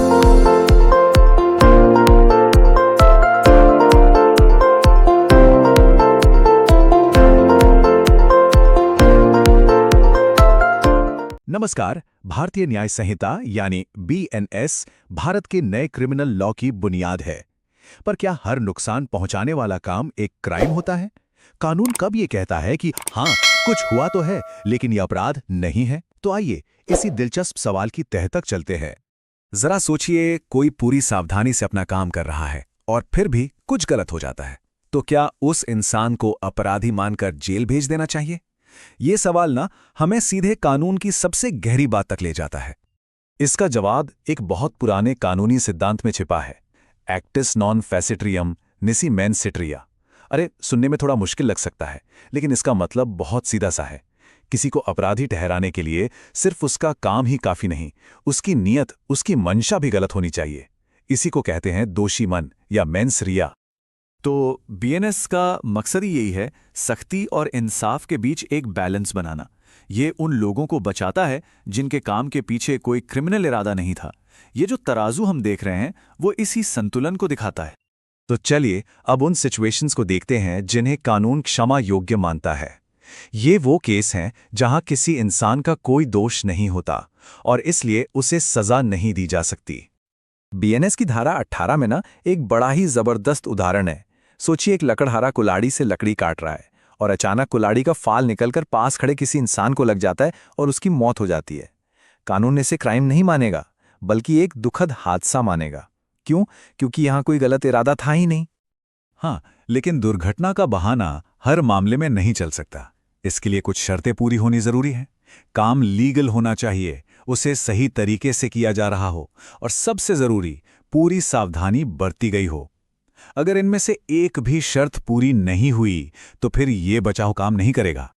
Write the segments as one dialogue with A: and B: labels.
A: नमस्कार। भारतीय न्याय संहिता यानी बीएनएस भारत के नए क्रिमिनल लॉ की बुनियाद है। पर क्या हर नुकसान पहुंचाने वाला काम एक क्राइम होता है? कानून कब ये कहता है कि हाँ, कुछ हुआ तो है लेकिन ये अपराध नहीं है? तो आइए इसी दिलचस्प सवाल की तह तक चलते हैं। जरा सोचिए, कोई पूरी सावधानी से अपना काम कर रहा है और फिर भी कुछ गलत हो जाता है, तो क्या उस इंसान को अपराधी मानकर जेल भेज देना चाहिए? ये सवाल ना हमें सीधे कानून की सबसे गहरी बात तक ले जाता है। इसका जवाब एक बहुत पुराने कानूनी सिद्धांत में छिपा है, एक्टिस नॉन फैसिट्रियम निसी मैन सिट्रिया। अरे, सुनने में थोड़ा मुश्किल लग सकता है, लेकिन इसका मतलब बहुत सीधा सा है। किसी को अपराधी ठहराने के लिए सिर्फ उसका काम ही काफी नहीं, उसकी नीयत, उसकी मंशा भी गलत होनी चाहिए। इसी को कहते हैं दोषी मन या मेंस रिया।
B: तो बीएनएस का मकसद ही यही है, सख्ती और इंसाफ के बीच एक बैलेंस बनाना। ये उन लोगों को बचाता है जिनके काम के पीछे कोई क्रिमिनल इरादा नहीं था। ये जो तराजू हम देख रहे हैं वो इसी संतुलन को दिखाता है।
A: तो चलिए अब उन सिचुएशंस को देखते हैं जिन्हें कानून क्षमा योग्य मानता है। ये वो केस हैं जहां किसी इंसान का कोई दोष नहीं होता और इसलिए उसे सजा नहीं दी जा सकती।
C: बीएनएस की धारा 18 में ना एक बड़ा ही जबरदस्त उदाहरण है। सोचिए, एक लकड़हारा कुल्हाड़ी से लकड़ी काट रहा है और अचानक कुल्हाड़ी का फाल निकलकर पास खड़े किसी इंसान को लग जाता है और उसकी मौत हो जाती है। कानून इसे क्राइम नहीं मानेगा, बल्कि एक दुखद हादसा मानेगा। क्यों? क्योंकि यहां कोई गलत इरादा था ही नहीं।
A: हाँ, लेकिन दुर्घटना का बहाना हर मामले में नहीं चल सकता। इसके लिए कुछ शर्तें पूरी होनी जरूरी है। काम लीगल होना चाहिए, उसे सही तरीके से किया जा रहा हो और सबसे जरूरी, पूरी सावधानी बरती गई हो। अगर इनमें से एक भी शर्त पूरी नहीं हुई तो फिर ये बचाव काम नहीं करेगा।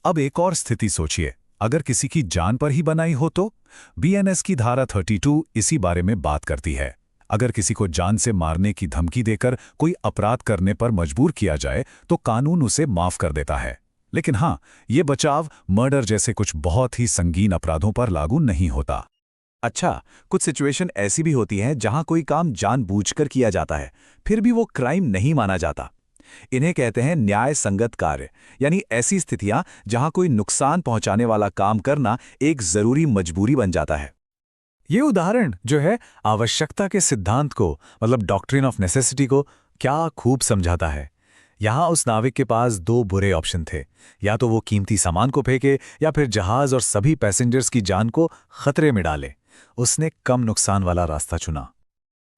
A: अब एक और स्थिति सोचिए, अगर किसी की जान पर ही बनाई हो तो बीएनएस की धारा 32 इसी बारे में बात करती है। अगर किसी को जान से मारने की धमकी देकर कोई अपराध करने पर मजबूर किया जाए तो कानून उसे माफ कर देता है। लेकिन हाँ, ये बचाव मर्डर जैसे कुछ बहुत ही संगीन अपराधों पर लागू नहीं होता।
C: अच्छा, कुछ सिचुएशन ऐसी भी होती हैं जहां कोई काम जानबूझकर किया जाता है, फिर भी वो क्राइम नहीं माना जाता। इन्हें कहते हैं न्याय संगत कार्य, यानी ऐसी स्थितियां जहां कोई नुकसान पहुंचाने वाला काम करना एक जरूरी मजबूरी बन जाता है।
A: ये उदाहरण जो है आवश्यकता के सिद्धांत को, मतलब डॉक्ट्रिन ऑफ नेसेसिटी को, क्या खूब समझाता है। यहां उस नाविक के पास दो बुरे ऑप्शन थे, या तो वो कीमती सामान को फेंके या फिर जहाज और सभी पैसेंजर्स की जान को खतरे में डाले। उसने कम नुकसान वाला रास्ता चुना।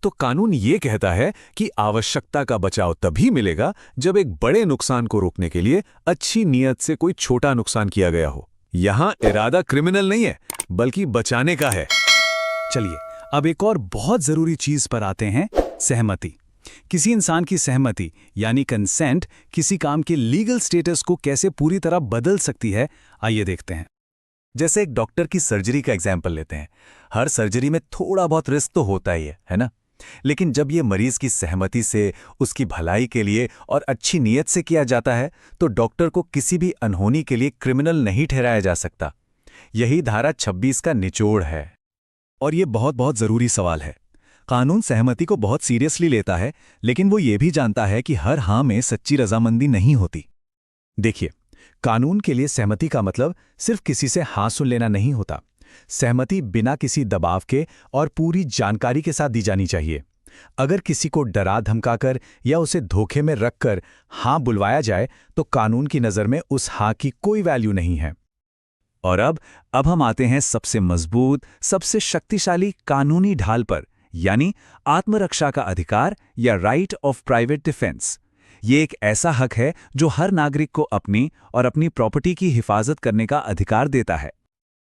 A: तो कानून ये कहता है कि आवश्यकता का बचाव तभी मिलेगा जब एक बड़े नुकसान को रोकने के लिए अच्छी नीयत से कोई छोटा नुकसान किया गया हो। यहां इरादा क्रिमिनल नहीं है, बल्कि बचाने का है। चलिए अब एक और बहुत जरूरी चीज पर आते हैं, सहमति। किसी इंसान की सहमति यानी कंसेंट किसी काम के लीगल स्टेटस को कैसे पूरी तरह बदल सकती है, आइए देखते हैं।
C: जैसे एक डॉक्टर की सर्जरी का एग्जाम्पल लेते हैं। हर सर्जरी में थोड़ा बहुत रिस्क तो होता ही है ना? लेकिन जब ये मरीज की सहमति से, उसकी भलाई के लिए और अच्छी नीयत से किया जाता है तो डॉक्टर को किसी भी अनहोनी के लिए क्रिमिनल नहीं ठहराया जा सकता। यही धारा 26 का निचोड़ है।
A: और ये बहुत बहुत जरूरी सवाल है। कानून सहमति को बहुत सीरियसली लेता है, लेकिन वो ये भी जानता है कि हर हाँ में सच्ची रजामंदी नहीं होती। देखिए, कानून के लिए सहमति का मतलब सिर्फ किसी से हाँ सुन लेना नहीं होता। सहमति बिना किसी दबाव के और पूरी जानकारी के साथ दी जानी चाहिए। अगर किसी को डरा धमकाकर या उसे धोखे में रखकर हाँ बुलवाया जाए तो कानून की नज़र में उस हाँ की कोई वैल्यू नहीं है। और अब हम आते हैं सबसे मजबूत, सबसे शक्तिशाली कानूनी ढाल पर, यानी आत्मरक्षा का अधिकार या राइट ऑफ प्राइवेट डिफेंस। ये एक ऐसा हक है जो हर नागरिक को अपनी और अपनी प्रॉपर्टी की हिफाजत करने का अधिकार देता है।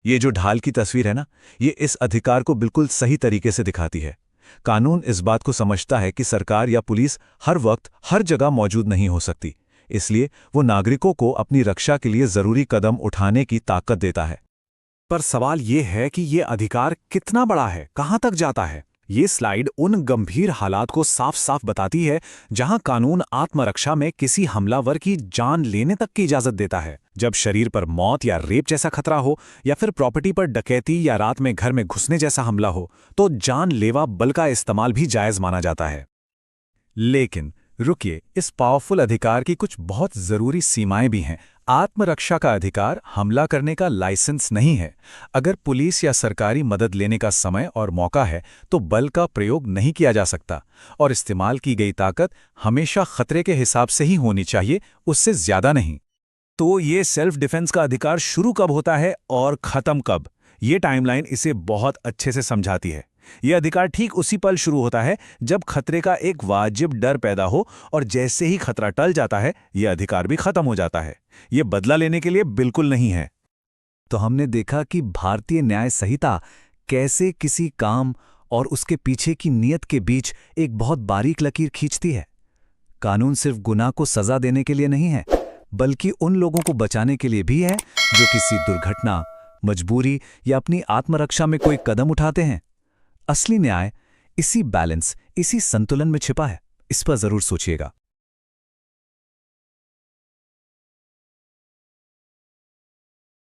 A: ये जो ढाल की तस्वीर है ना, ये इस अधिकार को बिल्कुल सही तरीके से दिखाती है। कानून इस बात को समझता है कि सरकार या पुलिस हर वक्त हर जगह मौजूद नहीं हो सकती, इसलिए वो नागरिकों को अपनी रक्षा के लिए जरूरी कदम उठाने की ताकत देता है। पर सवाल ये है कि ये अधिकार कितना बड़ा है, कहां तक जाता है? ये स्लाइड उन गंभीर हालात को साफ साफ बताती है जहां कानून आत्मरक्षा में किसी हमलावर की जान लेने तक की इजाजत देता है। जब शरीर पर मौत या रेप जैसा खतरा हो, या फिर प्रॉपर्टी पर डकैती या रात में घर में घुसने जैसा हमला हो, तो जानलेवा बल का इस्तेमाल भी जायज माना जाता है। लेकिन रुकिए, इस पावरफुल अधिकार की कुछ बहुत जरूरी सीमाएं भी हैं। आत्मरक्षा का अधिकार हमला करने का लाइसेंस नहीं है। अगर पुलिस या सरकारी मदद लेने का समय और मौका है तो बल का प्रयोग नहीं किया जा सकता, और इस्तेमाल की गई ताकत हमेशा खतरे के हिसाब से ही होनी चाहिए, उससे ज्यादा नहीं।
B: तो ये सेल्फ डिफेंस का अधिकार शुरू कब होता है और खत्म कब? ये टाइमलाइन इसे बहुत अच्छे से समझाती है। ये अधिकार ठीक उसी पल शुरू होता है जब खतरे का एक वाजिब डर पैदा हो, और जैसे ही खतरा टल जाता है यह अधिकार भी खत्म हो जाता है। ये बदला लेने के लिए बिल्कुल नहीं है।
A: तो हमने देखा कि भारतीय न्याय संहिता कैसे किसी काम और उसके पीछे की नीयत के बीच एक बहुत बारीक लकीर खींचती है। कानून सिर्फ गुनाह को सजा देने के लिए नहीं है, बल्कि उन लोगों को बचाने के लिए भी है जो किसी दुर्घटना, मजबूरी या अपनी आत्मरक्षा में कोई कदम उठाते हैं। असली न्याय इसी बैलेंस, इसी संतुलन में छिपा है। इस पर जरूर सोचिएगा।